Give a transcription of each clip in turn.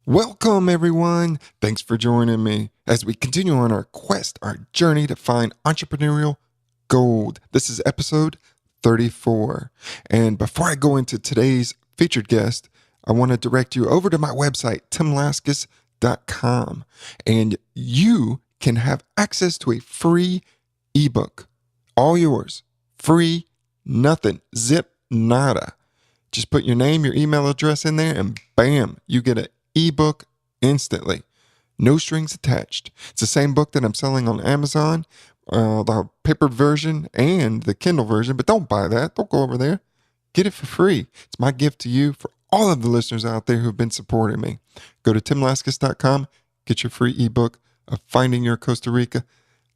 Welcome, everyone. Thanks for joining me as we continue on our quest, our journey to find entrepreneurial gold. This is episode 34. And before I go into today's featured guest, I want to direct you over to my website, timlaskis.com, and you can have access to a free ebook. All yours. Free, nothing, zip, nada. Just put your name, your email address in there, and bam, you get an ebook instantly. No strings attached. It's the same book that I'm selling on Amazon, the paper version and the Kindle version, but don't buy that. Don't go over there. Get it for free. It's my gift to you for all of the listeners out there who've been supporting me. Go to timlaskis.com, get your free ebook of Finding Your Costa Rica.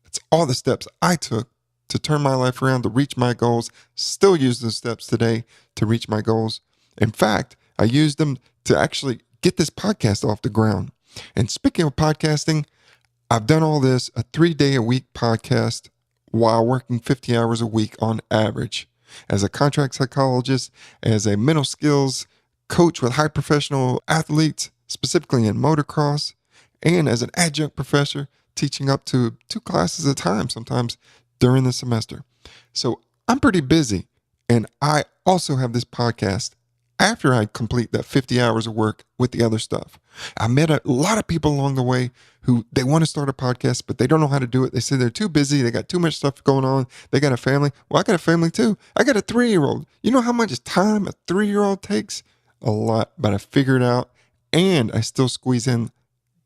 It's all the steps I took to turn my life around, to reach my goals. Still use those steps today to reach my goals. In fact, I used them to actually get this podcast off the ground. And speaking of podcasting, I've done all this, a 3-day-a-week podcast while working 50 hours a week on average. As a contract psychologist, as a mental skills coach with high professional athletes, specifically in motocross, and as an adjunct professor teaching up to 2 classes at a time, sometimes during the semester. So I'm pretty busy. And I also have this podcast after I complete that 50 hours of work with the other stuff. I met a lot of people along the way who they want to start a podcast, but they don't know how to do it. They say they're too busy. They got too much stuff going on. They got a family. Well, I got a family too. I got a 3-year-old. You know how much time a 3-year-old takes? A lot, but I figured it out, and I still squeeze in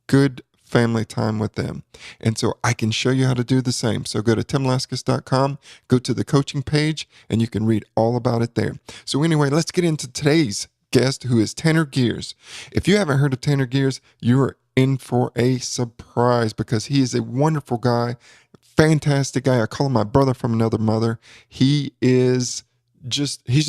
good family time with them. And so I can show you how to do the same. So go to timlaskis.com, go to the coaching page, and you can read all about it there. So anyway, let's get into today's guest, who is Tanner Gers. If you haven't heard of Tanner Gers, you're in for a surprise because he is a wonderful guy, fantastic guy. I call him my brother from another mother. He's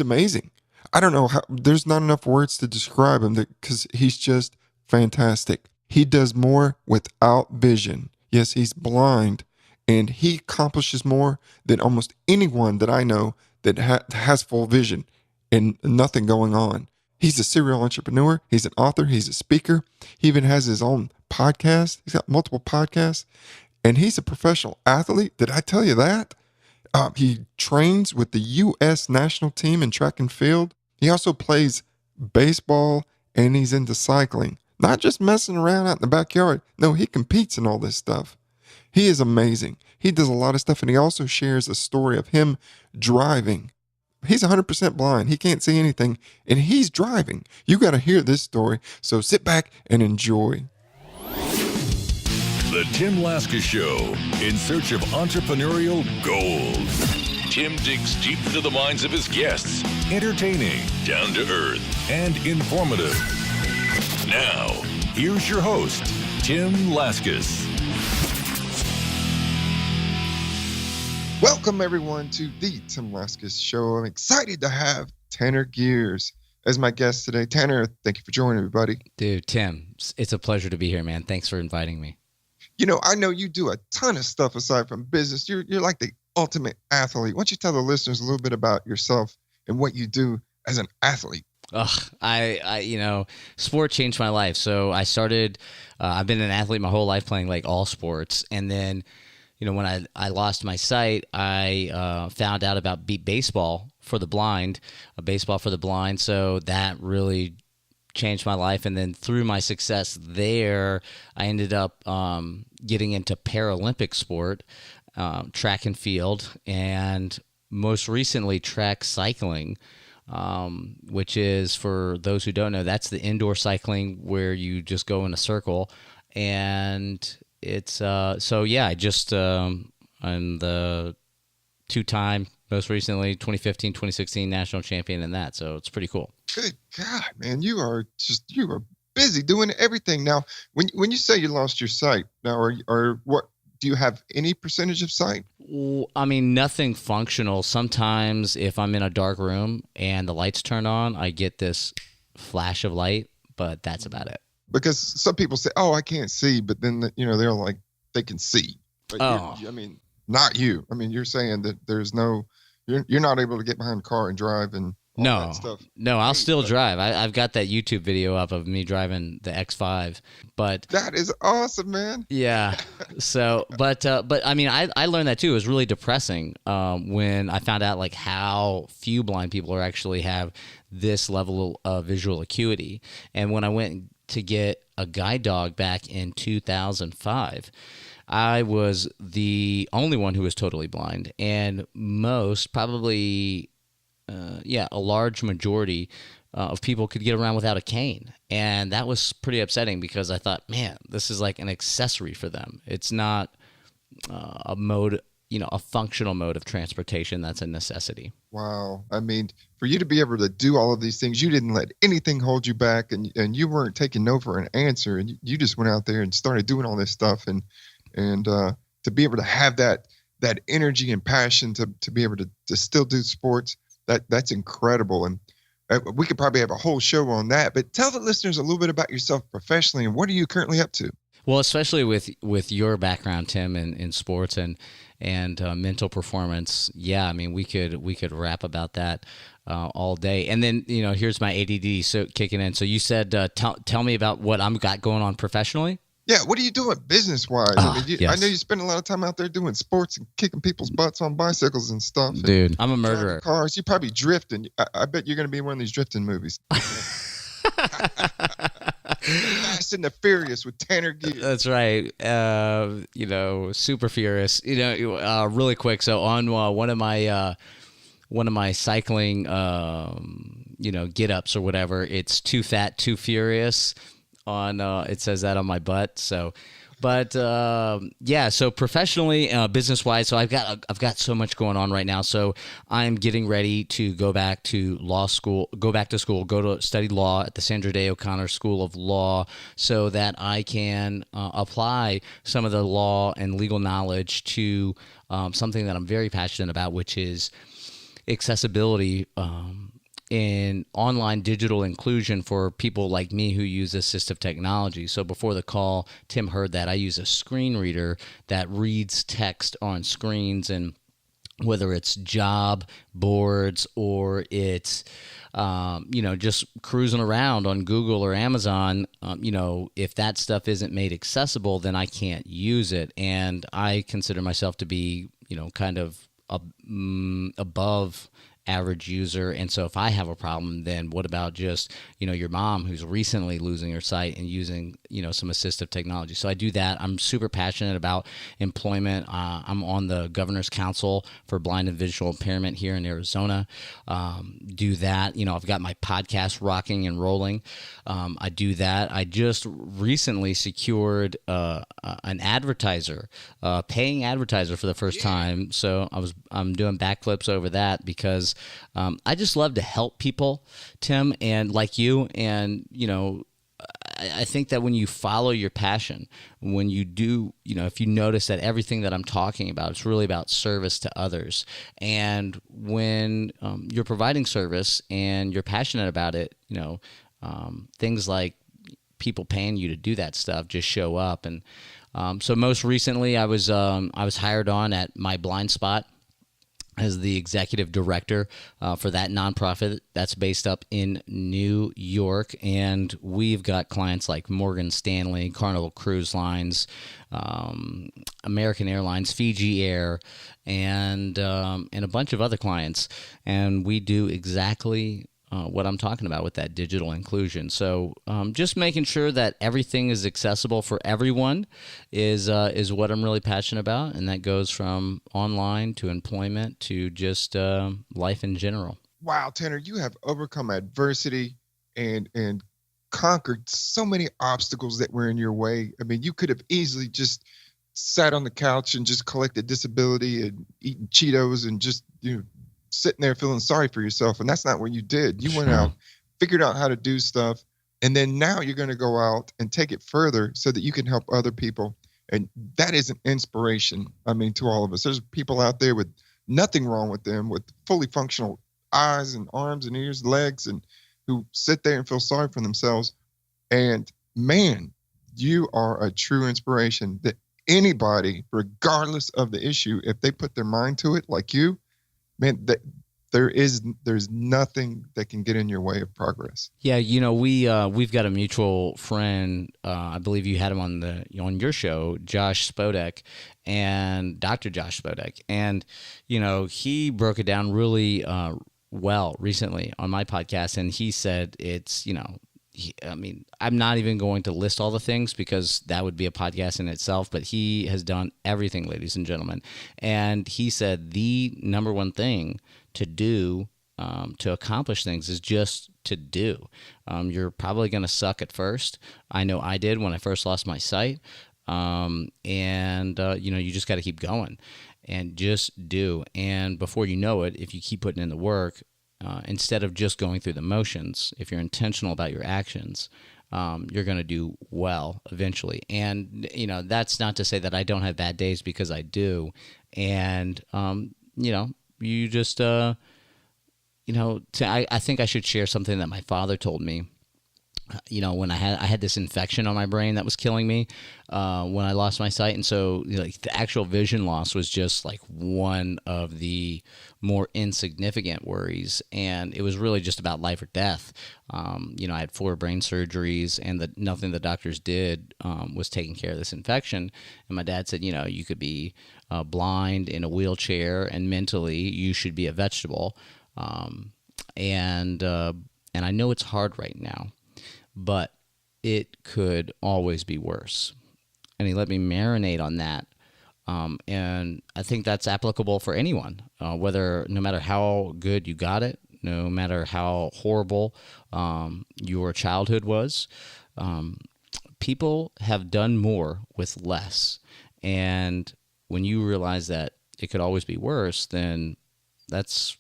amazing. I don't know how, there's not enough words to describe him because he's just fantastic. He does more without vision. Yes, he's blind, and he accomplishes more than almost anyone that I know that has full vision and nothing going on. He's a serial entrepreneur. He's an author. He's a speaker. He even has his own podcast. He's got multiple podcasts, and he's a professional athlete. Did I tell you that? He trains with the US national team in track and field. He also plays baseball, and he's into cycling. Not just messing around out in the backyard. No, he competes in all this stuff. He is amazing. He does a lot of stuff, and he also shares a story of him driving. He's 100% blind. He can't see anything, and he's driving. You got to hear this story, so sit back and enjoy. The Tim Laskis Show, in search of entrepreneurial gold. Tim digs deep into the minds of his guests, entertaining, down to earth, and informative. Now, here's your host, Tim Laskis. Welcome, everyone, to the Tim Laskis Show. I'm excited to have Tanner Gers as my guest today. Tanner, thank you for joining me, buddy. Dude, Tim, it's a pleasure to be here, man. Thanks for inviting me. You know, I know you do a ton of stuff aside from business. You're like the ultimate athlete. Why don't you tell the listeners a little bit about yourself and what you do as an athlete? Sport changed my life. So I started, I've been an athlete my whole life, playing like all sports. And then, when I lost my sight, I found out about baseball for the blind. So that really changed my life. And then through my success there, I ended up getting into Paralympic sport, track and field, and most recently track cycling. Which is, for those who don't know, that's the indoor cycling where you just go in a circle. And it's, I'm the 2-time, most recently, 2015, 2016 national champion in that. So it's pretty cool. Good God, man. You are busy doing everything. Now, when you say you lost your sight, now, or what, do you have any percentage of sight? I mean, nothing functional. Sometimes if I'm in a dark room and the lights turn on, I get this flash of light, but that's about it. Because some people say, "Oh, I can't see," but then they're like they can see. But not you. I mean, you're saying that there's no, you're not able to get behind a car and drive and all that No, stuff. no, I'll Hey, still drive. I've got that YouTube video up of me driving the X5, but that is awesome, man. yeah. So, but I mean, I learned that too. It was really depressing when I found out like how few blind people are actually have this level of visual acuity. And when I went to get a guide dog back in 2005, I was the only one who was totally blind, and most probably, a large majority of people could get around without a cane. And that was pretty upsetting because I thought, man, this is like an accessory for them. It's not a mode, a functional mode of transportation that's a necessity. Wow. I mean, for you to be able to do all of these things, you didn't let anything hold you back, and you weren't taking no for an answer, and you just went out there and started doing all this stuff, and to be able to have that energy and passion to be able to still do sports, that's incredible. And we could probably have a whole show on that, but tell the listeners a little bit about yourself professionally and what are you currently up to? Well, especially with your background, Tim, in sports and mental performance, yeah. I mean, we could rap about that all day. And then here's my ADD so kicking in. So you said tell me about what I'm got going on professionally. Yeah, what are you doing business-wise? Yes. I know you spend a lot of time out there doing sports and kicking people's butts on bicycles and stuff. Dude, I'm a murderer. Cars, you probably drifting. I bet you're going to be in one of these drifting movies. Fast and the Furious with Tanner Gear. That's right. Super furious. Really quick. So on one of my cycling, get ups or whatever, it's too fat, too furious. On it says that on my butt. So, but so professionally, business wise, so I've got so much going on right now. So I'm getting ready to go back to school, go to study law at the Sandra Day O'Connor School of Law, so that I can apply some of the law and legal knowledge to something that I'm very passionate about, which is accessibility. In online digital inclusion for people like me who use assistive technology. So before the call, Tim heard that I use a screen reader that reads text on screens, and whether it's job boards or it's just cruising around on Google or Amazon, if that stuff isn't made accessible, then I can't use it. And I consider myself to be kind of above average user. And so if I have a problem, then what about just, your mom who's recently losing her sight and using, some assistive technology. So I do that. I'm super passionate about employment. I'm on the Governor's Council for Blind and Visual Impairment here in Arizona. Do that. I've got my podcast rocking and rolling. I do that. I just recently secured an advertiser, paying advertiser for the first time. So I'm doing backflips over that because I just love to help people, Tim, and like you. And, I think that when you follow your passion, when you do, if you notice that everything that I'm talking about, it's really about service to others. And when you're providing service and you're passionate about it, things like people paying you to do that stuff just show up. And so most recently I was hired on at My Blind Spot as the executive director for that nonprofit that's based up in New York. And we've got clients like Morgan Stanley, Carnival Cruise Lines, American Airlines, Fiji Air, and a bunch of other clients. And we do exactly what I'm talking about with that digital inclusion. So just making sure that everything is accessible for everyone is what I'm really passionate about, and that goes from online to employment to just life in general. Wow, Tanner, you have overcome adversity and conquered so many obstacles that were in your way. I mean, you could have easily just sat on the couch and just collected disability and eaten Cheetos and just sitting there feeling sorry for yourself. And that's not what you did. You went out, figured out how to do stuff. And then now you're going to go out and take it further so that you can help other people. And that is an inspiration, to all of us. There's people out there with nothing wrong with them, with fully functional eyes and arms and ears, legs, and who sit there and feel sorry for themselves. And man, you are a true inspiration that anybody, regardless of the issue, if they put their mind to it like you, man, there's nothing that can get in your way of progress. Yeah, we've got a mutual friend. I believe you had him on your show, Josh Spodek, and Dr. Josh Spodek, and he broke it down really well recently on my podcast, and he said it's I'm not even going to list all the things because that would be a podcast in itself, but he has done everything, ladies and gentlemen, and he said the number one thing to do to accomplish things is just to do. You're probably going to suck at first. I know I did when I first lost my sight. You just got to keep going and just do. And before you know it, if you keep putting in the work, instead of just going through the motions, if you're intentional about your actions, you're going to do well eventually. And, that's not to say that I don't have bad days, because I do. And, you just, I think I should share something that my father told me. When I had this infection on my brain that was killing me when I lost my sight, and so the actual vision loss was just like one of the more insignificant worries, and it was really just about life or death. I had 4 brain surgeries, and nothing the doctors did was taking care of this infection. And my dad said, you could be blind in a wheelchair, and mentally you should be a vegetable. And I know it's hard right now, but it could always be worse. And he let me marinate on that. And I think that's applicable for anyone, no matter how good you got it, no matter how horrible your childhood was. People have done more with less. And when you realize that it could always be worse, then that's,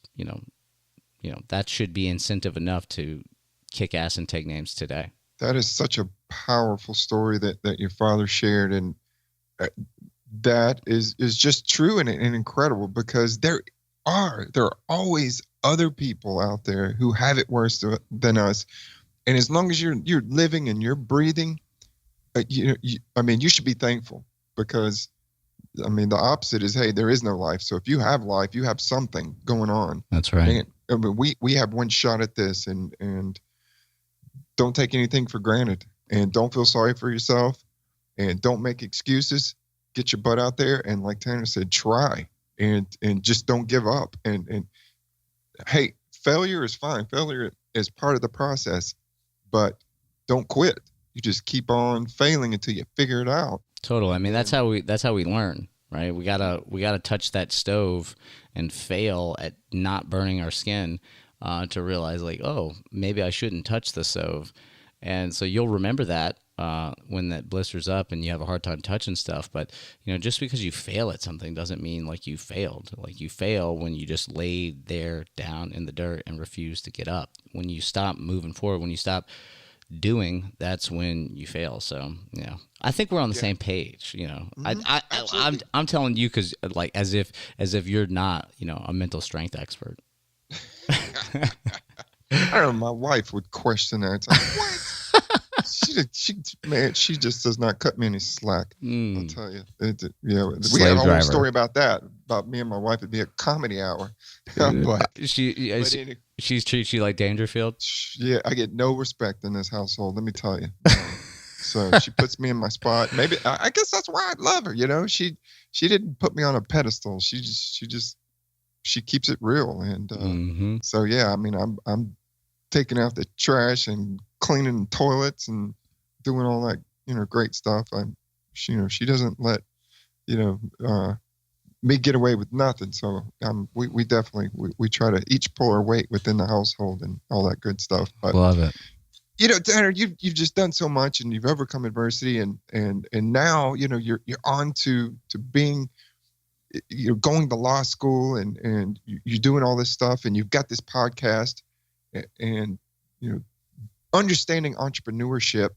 that should be incentive enough to kick ass and take names today. That is such a powerful story that your father shared, and that is just true and incredible, because there are always other people out there who have it worse than us, and as long as you're living and you're breathing, you should be thankful, because the opposite is, hey, there is no life. So if you have life, you have something going on. That's right. And we have one shot at this, and don't take anything for granted, and don't feel sorry for yourself, and don't make excuses. Get your butt out there, and like Tanner said, try, and just don't give up. And hey, failure is fine. Failure is part of the process, but don't quit. You just keep on failing until you figure it out. Totally. That's how we learn, right? We gotta touch that stove and fail at not burning our skin to realize, like, oh, maybe I shouldn't touch the stove. And so you'll remember that when that blisters up and you have a hard time touching stuff. But, just because you fail at something doesn't mean like you failed. Like, you fail when you just lay there down in the dirt and refuse to get up. When you stop moving forward, when you stop doing, that's when you fail. So, I think we're on the same page. Mm-hmm. I'm telling you, because like as if you're not, a mental strength expert. I don't know, my wife would question that. It's like, what? she just does not cut me any slack. I'll tell you. We had a whole story about that. About me and my wife. It'd be a comedy hour. But she treats you like Dangerfield. Yeah, I get no respect in this household. Let me tell you. So she puts me in my spot. Maybe I guess that's why I love her. She didn't put me on a pedestal. She keeps it real. And so yeah, I'm taking out the trash and cleaning toilets and doing all that, great stuff. She doesn't let, me get away with nothing. So we definitely, we try to each pull our weight within the household and all that good stuff. But love it. Tanner, you've just done so much, and you've overcome adversity, and now, you're on to being, going to law school, and you're doing all this stuff, and you've got this podcast, and understanding entrepreneurship.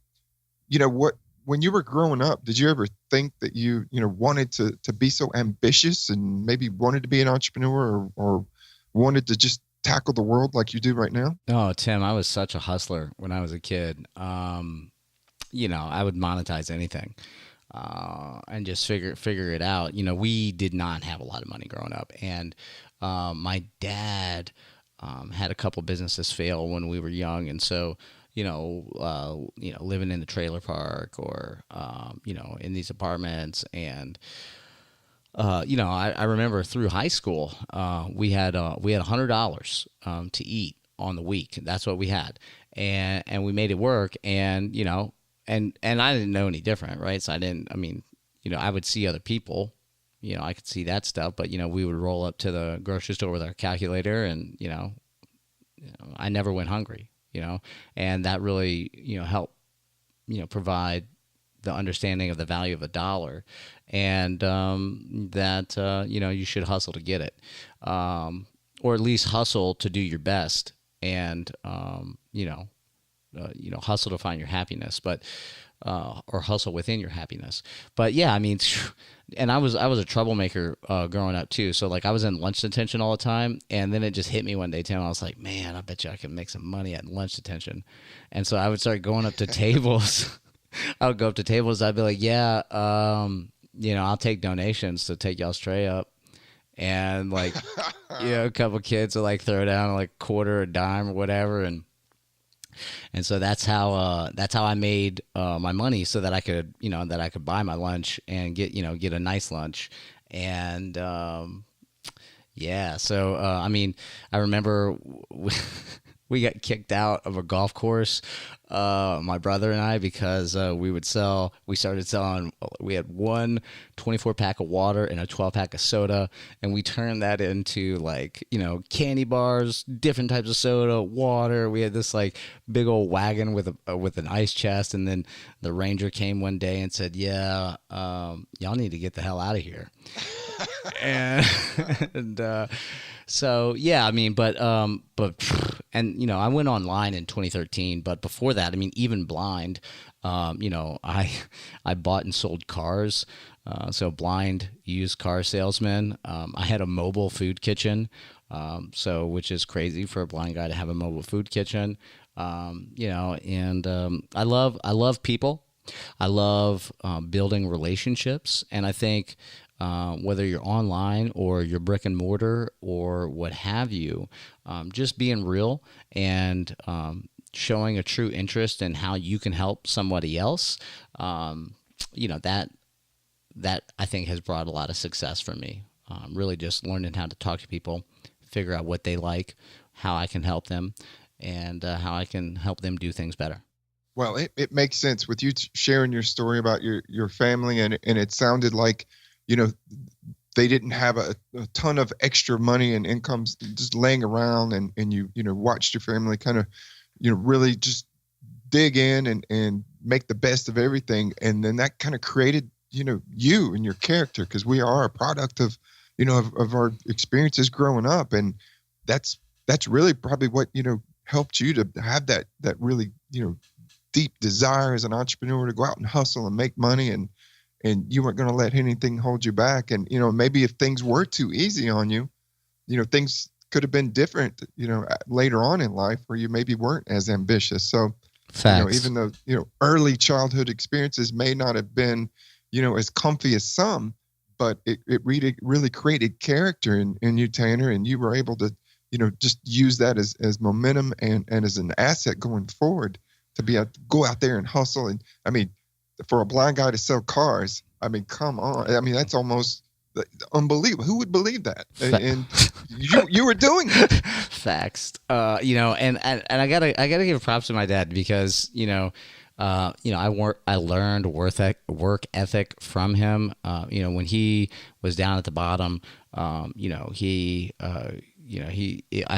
When you were growing up, did you ever think that you wanted to be so ambitious, and maybe wanted to be an entrepreneur, or wanted to just tackle the world like you do right now? Oh, Tim, I was such a hustler when I was a kid. I would monetize anything. and just figure it out. We did not have a lot of money growing up, and my dad had a couple businesses fail when we were young, and so living in the trailer park or in these apartments, and I remember through high school we had $100 to eat on the week. That's what we had, and we made it work, and and I didn't know any different, right? So I would see other people, I could see that stuff, but we would roll up to the grocery store with our calculator, and I never went hungry, and that really helped provide the understanding of the value of a dollar, and that you should hustle to get it, or at least hustle to do your best, and hustle to find your happiness, but or hustle within your happiness. But yeah, and I was a troublemaker growing up too. So like I was in lunch detention all the time, and then it just hit me one day, Tim. I was like, man, I bet you I can make some money at lunch detention. And so I would start going up to tables. I would go up to tables. I'd be like, yeah, I'll take donations to take y'all straight up. And like, a couple kids would like throw down like a quarter, a dime, or whatever, and so that's how I made my money, so that I could buy my lunch and get a nice lunch, and yeah. So I remember we got kicked out of a golf course, my brother and I, because we started selling, we had one 24-pack of water and a 12-pack of soda, and we turned that into like, candy bars, different types of soda, water. We had this like big old wagon with an ice chest, and then the ranger came one day and said, yeah, y'all need to get the hell out of here. and so yeah, but I went online in 2013, but before that, even blind, I bought and sold cars, so blind used car salesman. I had a mobile food kitchen, which is crazy for a blind guy to have a mobile food kitchen, and I love people. I love building relationships, and I think whether you're online or you're brick and mortar or what have you, just being real and showing a true interest in how you can help somebody else, that I think has brought a lot of success for me. Really just learning how to talk to people, figure out what they like, how I can help them, and how I can help them do things better. Well, it makes sense with you sharing your story about your family, and it sounded like, they didn't have a ton of extra money and incomes just laying around, and you watched your family kind of, really just dig in and make the best of everything. And then that kind of created, you and your character, because we are a product of, of our experiences growing up. And that's really probably what, helped you to have that really, deep desire as an entrepreneur to go out and hustle and make money, and you weren't going to let anything hold you back. And, maybe if things were too easy on you, things could have been different, later on in life, where you maybe weren't as ambitious. So, Facts. Even though, early childhood experiences may not have been, as comfy as some, but it really created character in you, Tanner, and you were able to, just use that as momentum and as an asset going forward to go out there and hustle. And for a blind guy to sell cars, come on. That's almost unbelievable. Who would believe that? And you were doing it. Facts. And I gotta give props to my dad, because I learned work ethic from him. When he was down at the bottom, I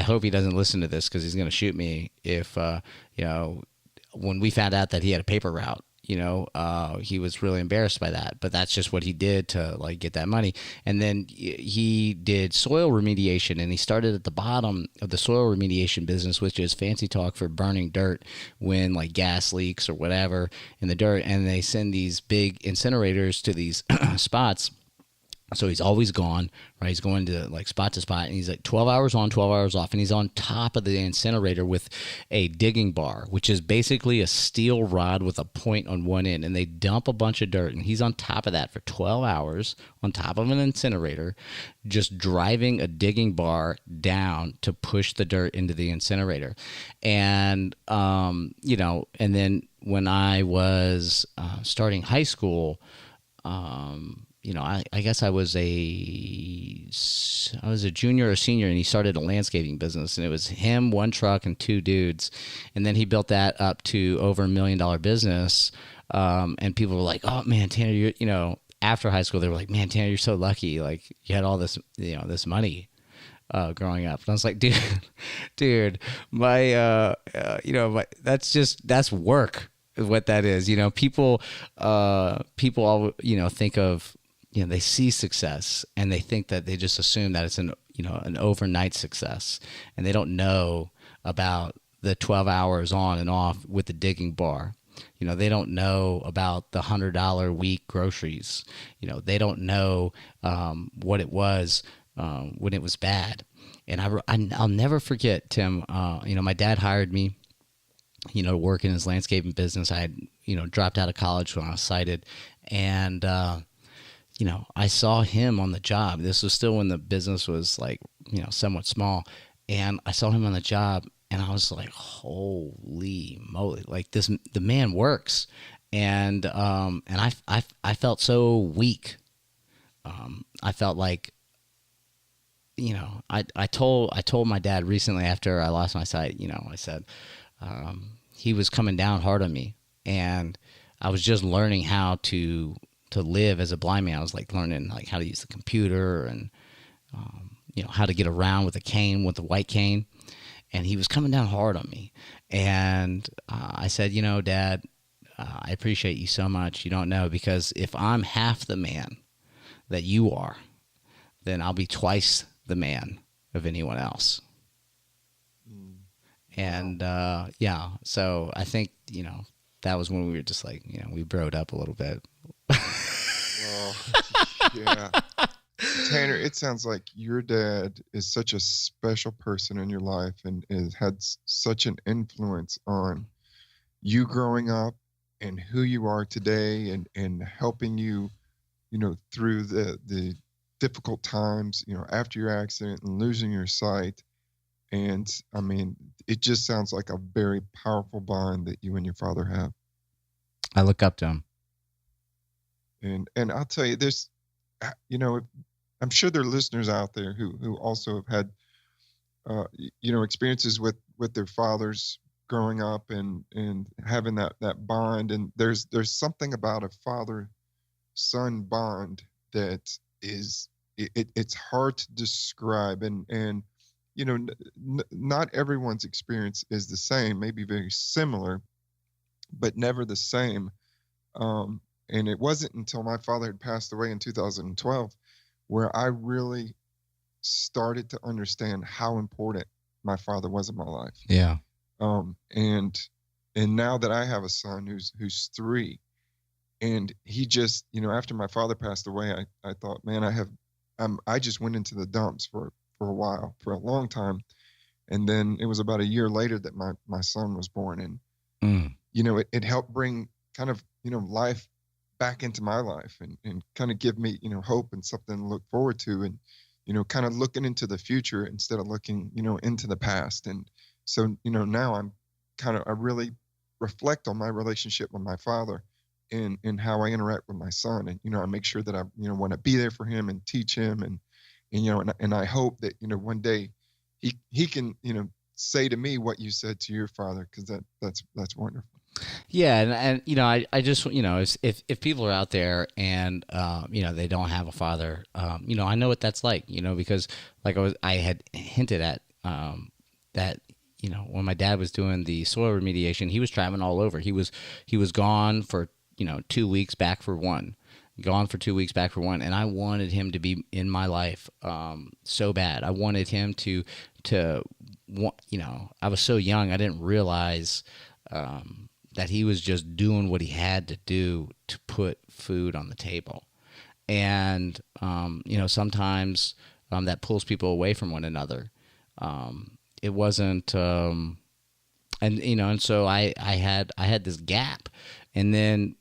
hope he doesn't listen to this, because he's gonna shoot me if when we found out that he had a paper route. He was really embarrassed by that, but that's just what he did to like get that money. And then he did soil remediation, and he started at the bottom of the soil remediation business, which is fancy talk for burning dirt when like gas leaks or whatever in the dirt. And they send these big incinerators to these spots So he's always gone, right? He's going to like spot to spot, and he's like 12 hours on, 12 hours off, and he's on top of the incinerator with a digging bar, which is basically a steel rod with a point on one end, and they dump a bunch of dirt, and he's on top of that for 12 hours on top of an incinerator, just driving a digging bar down to push the dirt into the incinerator. And, and then when I was starting high school, I guess I was a junior or senior, and he started a landscaping business, and it was him, one truck, and two dudes, and then he built that up to over $1 million business. And people were like, "Oh man, Tanner, after high school, they were like, man, Tanner, you're so lucky. Like you had all this, this money." Growing up, and I was like, dude, that's work is what that is. People all, think of, they see success and they think that they just assume that it's an overnight success, and they don't know about the 12 hours on and off with the digging bar. They don't know about the $100 week groceries. They don't know what it was when it was bad. And I'll never forget, Tim, my dad hired me, to work in his landscaping business. I had, dropped out of college when I was sighted. And, I saw him on the job. This was still when the business was like, somewhat small. And I saw him on the job, and I was like, holy moly, like the man works. And I felt so weak. I felt like, I told my dad recently after I lost my sight, I said, he was coming down hard on me, and I was just learning how to live as a blind man. I was like learning like how to use the computer and, how to get around with a cane, with a white cane. And he was coming down hard on me. And I said, Dad, I appreciate you so much. You don't know, because if I'm half the man that you are, then I'll be twice the man of anyone else. And so I think, that was when we were just like, we broed up a little bit. Well, yeah. Tanner, it sounds like your dad is such a special person in your life and has had such an influence on you growing up and who you are today, and helping you, through the difficult times, after your accident and losing your sight. And I mean, it just sounds like a very powerful bond that you and your father have. I look up to him. And I'll tell you this, I'm sure there are listeners out there who also have had, experiences with their fathers growing up and having that bond. And there's something about a father-son bond that is, it's hard to describe. And not everyone's experience is the same, maybe very similar, but never the same. And it wasn't until my father had passed away in 2012 where I really started to understand how important my father was in my life. Yeah. And now that I have a son who's 3, and he just, after my father passed away, I thought, man, I just went into the dumps for a while, for a long time. And then it was about a year later that my son was born. And, it helped bring kind of, life back into my life and kind of give me, hope and something to look forward to, and, kind of looking into the future instead of looking, into the past. And so, now I really reflect on my relationship with my father and how I interact with my son. And, I make sure that I, want to be there for him and teach him. And I hope that, one day he can, say to me what you said to your father, because that's wonderful. Yeah, and I just if people are out there and they don't have a father, I know what that's like, because like I had hinted at that when my dad was doing the soil remediation, he was traveling all over. He was gone for 2 weeks, back for one. Gone for 2 weeks, back for one. And I wanted him to be in my life so bad. I wanted him to I was so young, I didn't realize that he was just doing what he had to do to put food on the table. And, sometimes that pulls people away from one another. It wasn't, and so I had this gap. And then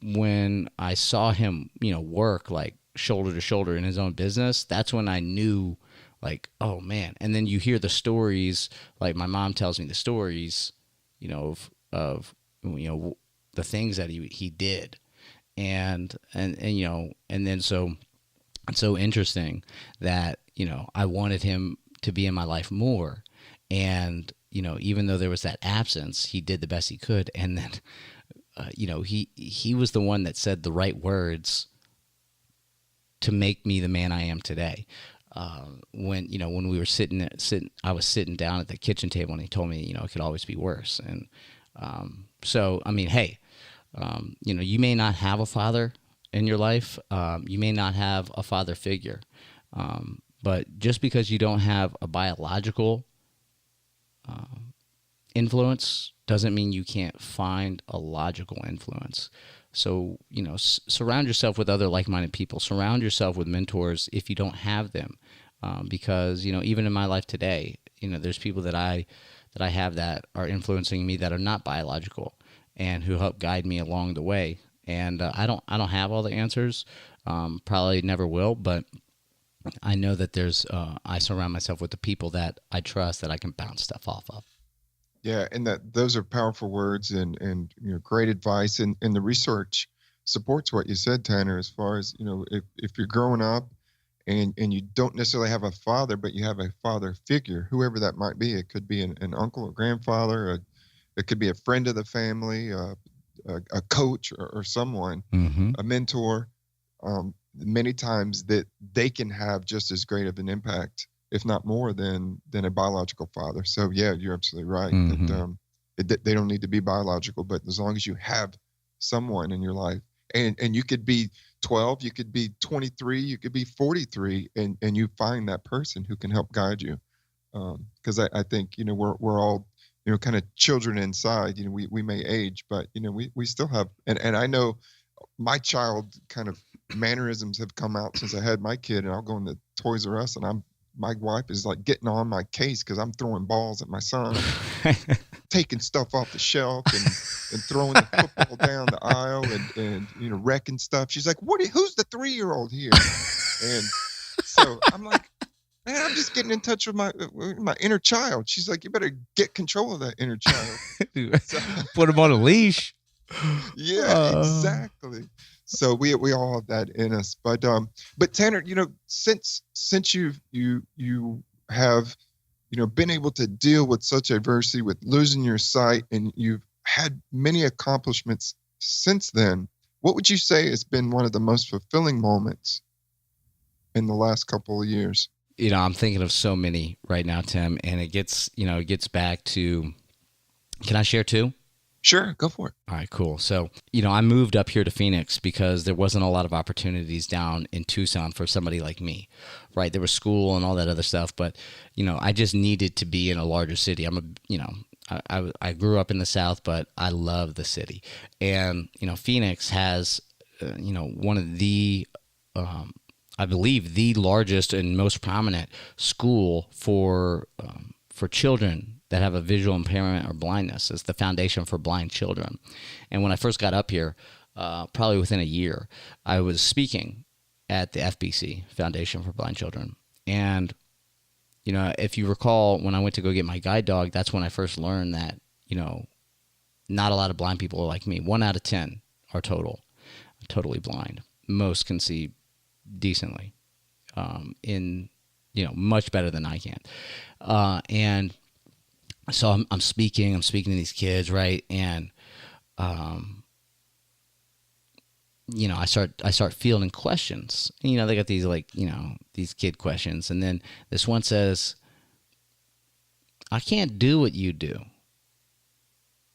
when I saw him, work like shoulder to shoulder in his own business, that's when I knew, like, oh man. And then you hear the stories, like my mom tells me the stories, of the things that he did. And then so it's so interesting that, I wanted him to be in my life more. And, even though there was that absence, he did the best he could. And then, he was the one that said the right words to make me the man I am today. When we were I was sitting down at the kitchen table, and he told me, it could always be worse. And so, I mean, hey, you may not have a father in your life. You may not have a father figure. But just because you don't have a biological influence doesn't mean you can't find a logical influence. So, surround yourself with other like-minded people. Surround yourself with mentors if you don't have them. Because, even in my life today, there's people that I have that are influencing me that are not biological and who help guide me along the way. And I don't have all the answers. Probably never will, but I know that I surround myself with the people that I trust that I can bounce stuff off of. Yeah, and those are powerful words and great advice, and the research supports what you said, Tanner, as far as, if you're growing up and you don't necessarily have a father, but you have a father figure, whoever that might be. It could be an uncle or grandfather, it could be a friend of the family, a coach or someone, Mm-hmm. a mentor. Many times that they can have just as great of an impact, if not more, than a biological father. So yeah, you're absolutely right. Mm-hmm. That they don't need to be biological, but as long as you have someone in your life, and you could be 12, you could be 23, you could be 43, and you find that person who can help guide you. Because I think we're all kind of children inside. We may age, but we still have, and I know my child kind of mannerisms have come out since I had my kid, and I'll go into Toys R Us, and my wife is like getting on my case because I'm throwing balls at my son, taking stuff off the shelf and throwing the football down the aisle and wrecking stuff. She's like, who's the 3-year-old here? And so I'm like, man, I'm just getting in touch with my inner child. She's like, you better get control of that inner child. So, put him on a leash. Yeah, exactly. So we all have that in us. But Tanner, since you have been able to deal with such adversity, with losing your sight, and you've had many accomplishments since then, what would you say has been one of the most fulfilling moments in the last couple of years? I'm thinking of so many right now, Tim, and it gets back to, can I share two? Sure, go for it. All right, cool. So, I moved up here to Phoenix because there wasn't a lot of opportunities down in Tucson for somebody like me, right? There was school and all that other stuff, but, I just needed to be in a larger city. I grew up in the South, but I love the city. And, Phoenix has, one of the, I believe the largest and most prominent school for children that have a visual impairment or blindness. It's the Foundation for Blind Children. And when I first got up here, probably within a year, I was speaking at the FBC, Foundation for Blind Children. And, if you recall, when I went to go get my guide dog, that's when I first learned that, not a lot of blind people are like me. 1 out of 10 are totally blind. Most can see decently, much better than I can. And so I'm speaking to these kids, right? And, I start fielding questions. And, they got these these kid questions. And then this one says, I can't do what you do.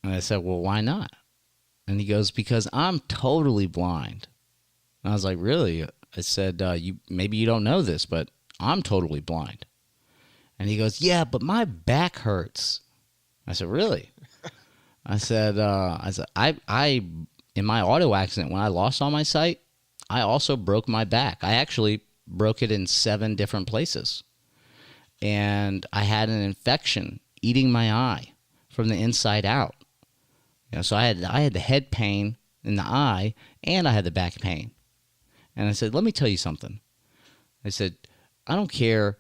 And I said, well, why not? And he goes, because I'm totally blind. And I was like, really? I said, maybe you don't know this, but I'm totally blind. And he goes, yeah, but my back hurts. I said, really? I said, I in my auto accident, when I lost all my sight, I also broke my back. I actually broke it in 7 different places. And I had an infection eating my eye from the inside out. So I had the head pain in the eye, and I had the back pain. And I said, let me tell you something. I said, I don't care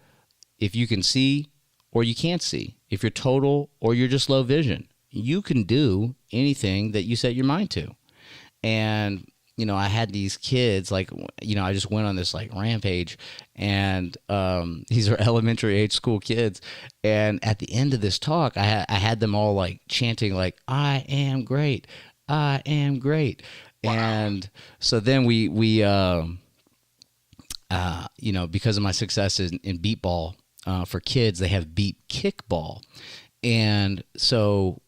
if you can see or you can't see, if you're total or you're just low vision. You can do anything that you set your mind to. And I had these kids, I just went on this rampage, and these are elementary age school kids. And at the end of this talk, I had them all chanting I am great, I am great. Wow. And so then we because of my success in beep ball for kids, they have beep kickball. And so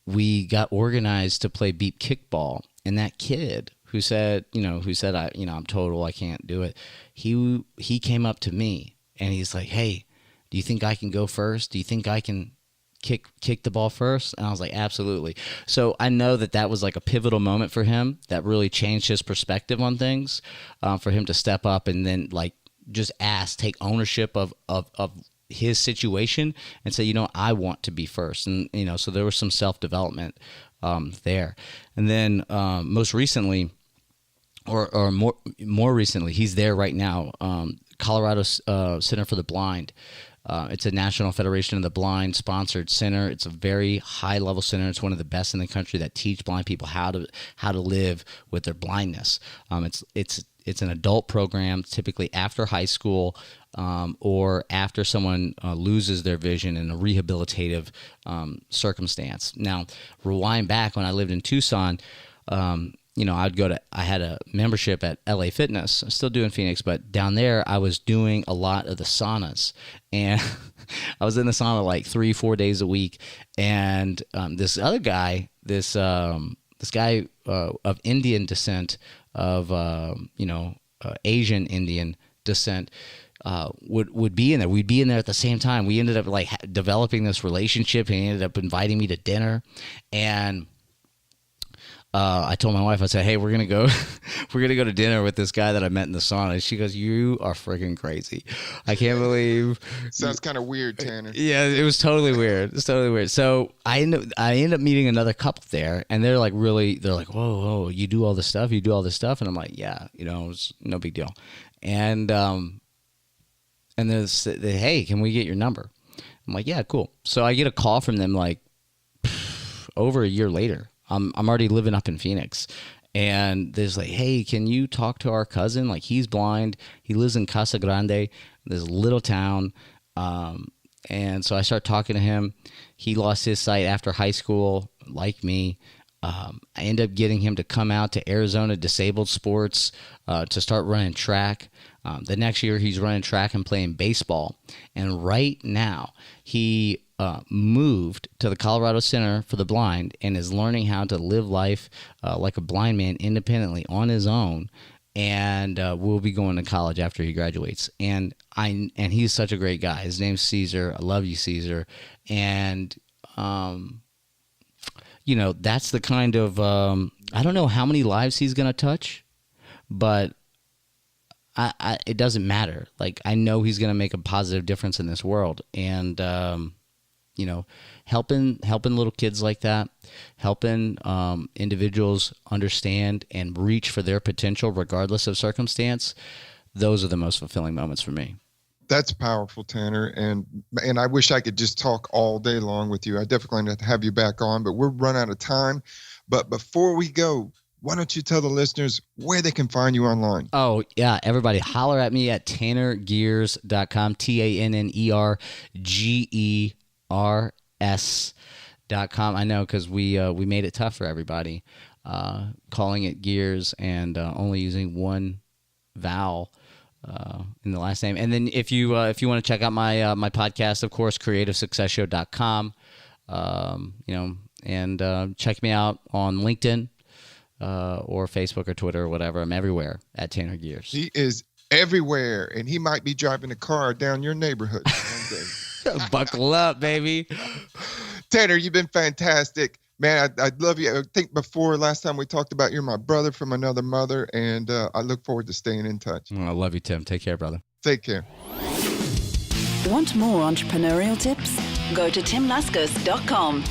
we got organized to play beep kickball. And that kid who said I'm total, I can't do it. He came up to me and he's like, hey, do you think I can go first? Do you think I can kick the ball first? And I was like, absolutely. So I know that was a pivotal moment for him that really changed his perspective on things, for him to step up and then just take ownership of his situation and say, I want to be first. And, so there was some self-development there. And then most recently, or more recently, he's there right now, Colorado Center for the Blind. It's a National Federation of the Blind sponsored center. It's a very high level center. It's one of the best in the country that teach blind people how to live with their blindness. It's an adult program, typically after high school, or after someone loses their vision in a rehabilitative circumstance. Now, rewind back when I lived in Tucson, I had a membership at LA Fitness. I'm still doing Phoenix, but down there I was doing a lot of the saunas, and I was in the sauna 3-4 days a week. And this other guy, this guy of Indian descent, of Asian Indian descent, would be in there. We'd be in there at the same time. We ended up developing this relationship, and he ended up inviting me to dinner. And I told my wife, I said, hey, we're gonna go to dinner with this guy that I met in the sauna. She goes, you are freaking crazy. I can't believe. Sounds kind of weird, Tanner. Yeah, it was totally weird. It's totally weird. So I end up meeting another couple there, and they're like, whoa, you do all this stuff? And I'm like, yeah, it's no big deal. And they, hey, can we get your number? I'm like, yeah, cool. So I get a call from them over a year later. I'm already living up in Phoenix, and there's hey, can you talk to our cousin? He's blind. He lives in Casa Grande, this little town. And so I start talking to him. He lost his sight after high school, like me. I end up getting him to come out to Arizona Disabled Sports to start running track. The next year, he's running track and playing baseball. And right now, he moved to the Colorado Center for the Blind and is learning how to live life like a blind man independently on his own. And will be going to college after he graduates. And he's such a great guy. His name's Caesar. I love you, Caesar. And that's the kind of I don't know how many lives he's gonna touch, but it doesn't matter. I know he's gonna make a positive difference in this world. And helping little kids like that, helping individuals understand and reach for their potential regardless of circumstance, those are the most fulfilling moments for me. That's powerful, Tanner. And I wish I could just talk all day long with you. I definitely have to have you back on, but we're run out of time. But before we go, why don't you tell the listeners where they can find you online? Oh, yeah. Everybody holler at me at tannergers.com, TANNERGERS.com. I know, because we made it tough for everybody, calling it Gers and only using one vowel in the last name. And then if you want to check out my podcast, of course, creativesuccessshow.com, and check me out on LinkedIn or Facebook or Twitter or whatever. I'm everywhere at Tanner Gers. He is everywhere, and he might be driving a car down your neighborhood one day. Buckle up, baby. Tanner, you've been fantastic. Man, I love you. I think before last time we talked about you're my brother from another mother, and I look forward to staying in touch. I love you, Tim. Take care, brother. Take care. Want more entrepreneurial tips? Go to timlaskus.com.